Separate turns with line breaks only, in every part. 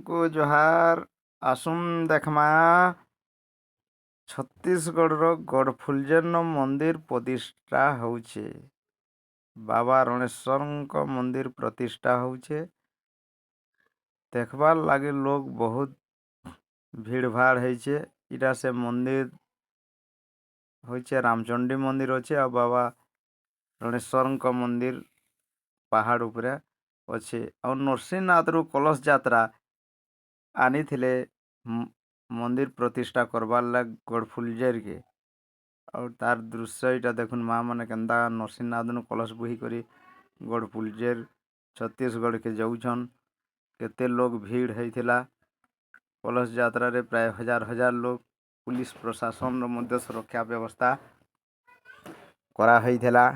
को जोहार आसुन देखमा छत्तीसगढ़ गढ़फुलजन मंदिर प्रतिष्ठा होउछे। बाबा रणेश्वर मंदिर प्रतिष्ठा होउछे। देखबार लागे लोग बहुत भीड़ भाड़ है। इटा से मंदिर होइछे रामचंडी मंदिर अच्छे और बाबा रणेश्वर मंदिर पहाड़ उपरे अच्छे। और नरसिंहनाथ रु कलश यात्रा आनी थिले मंदिर प्रतिष्ठा करवार लाग गढ़फुलजेर के। और तार दृश्य इटा देखुन माँ मैंने केन्दा नरसिंहनाथ नु कलश बोही करी गढ़फुलजेर छत्तीसगढ़ के जाऊछन। केते लोग भीड़ होइथिला कलश यात्रा रे प्राय हजार हजार लोग। पुलिस प्रशासन मध्य सुरक्षा व्यवस्था करा होइथिला।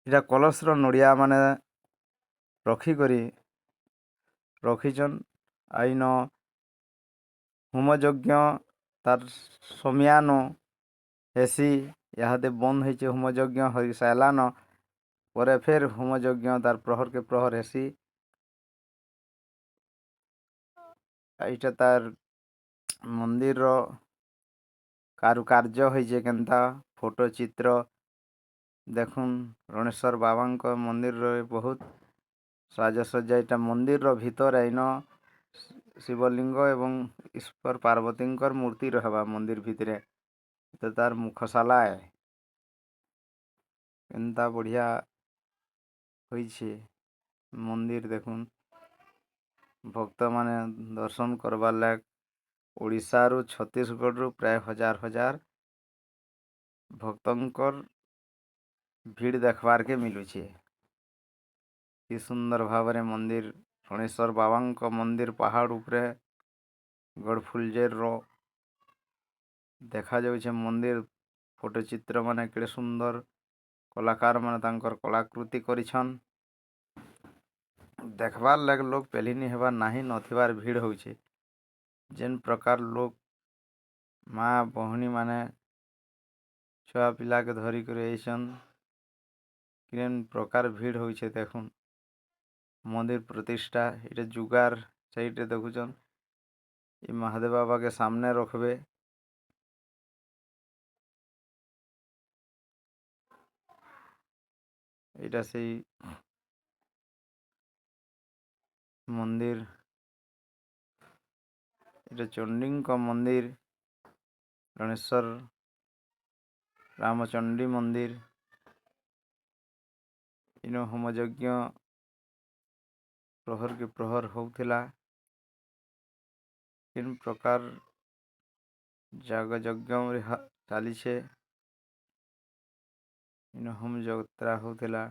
इटा कलश रो नड़िया माने रखिछन आईन होमयज्ञ तार समियान हेसी यादे बंद होइछे। होमयज्ञ हो साइलान परे फिर होमयज्ञ तार प्रहर के प्रहर हेसी। इटा तार मंदिर रो कारुकार्य होइछे केनता फोटो चित्र देखुन रणेश्वर बाबा को मंदिर रो बहुत साजसज्जा। इटा मंदिर रो भीतर आईन शिवलिंग एवं ईश्वर पार्वती मूर्ति रहबा मंदिर भितरे। तो तार मुखशाला है केनता बढ़िया होइछे मंदिर देखुन भक्त माने दर्शन करवार लाग ओडिशा रु छत्तीसगढ़ रु प्राय हजार हजार भक्तंकर भीड़ देखबार के मिलुछे। कि सुंदर भावरे मंदिर रणेश्वर बाबा मंदिर पहाड़ उपरे गढ़फुलजेर रो देखा जाउछे मंदिर फोटो चित्र माने केड़े सुंदर कलाकार माने तांकर कलाकृति करिछन। देखबार लाग लोग पेलिनी हेबार नाही नथिबार भीड़ होउछे। जेन प्रकार लोग माँ बहनी माने छुआ पिला के धरी कर आइछन केन प्रकार भीड़ होइछे देखुन मंदिर प्रतिष्ठा। इटा जुगार साइड रे देखुछन ई महादेव बाबा के सामने रखबे। इटा से मंदिर इटा चंडी का मंदिर रणेश्वर रामचंडी मंदिर इन होमयज्ञ प्रहर के प्रहर होउथिला। किन प्रकार यज्ञ चाली छे इन होम यात्रा होउथिला।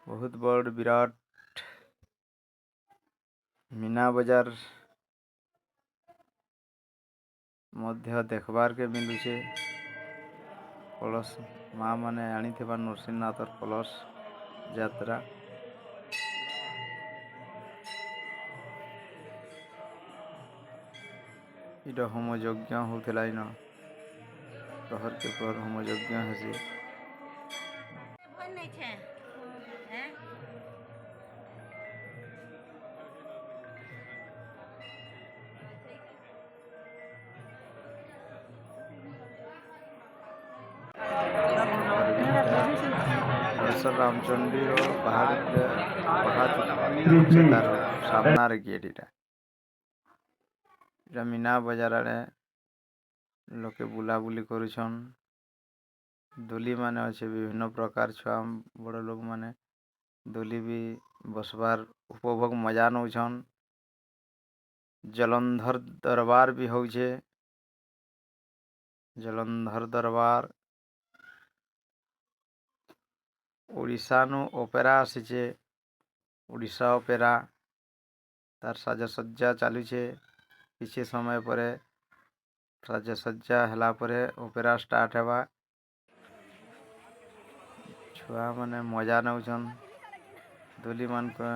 बहुत बड़ विराट मीना बाजार मध्य देखबार के मिलुछे। कलश माँ माने आनी थिबा नरसिंहनाथ कलश यात्रा इटा होमयज्ञ होउथिला। इन प्रहर के प्रहर होमयज्ञ हेसी। रामचंडी पहाड़ तार सामना रे गेट इटा मीना बाजार आड़े लोके बुलाबुली करुछन। दोली माने अच्छे विभिन्न प्रकार छुआ बड़ लोग माने दोली भी बसबार उपभोग मजा नौछन। जलंधर दरबार भी होउछे। जलंधर दरबार ओडिशा नु ओपेरा आसीचे। ओडिशा ओपेरा तार साजसज्जा चालुछे। किछि समय परे साजसज्जा हला परे ओपेरा स्टार्ट हेबा। छुआ माने मजा नौछन दोली मान को।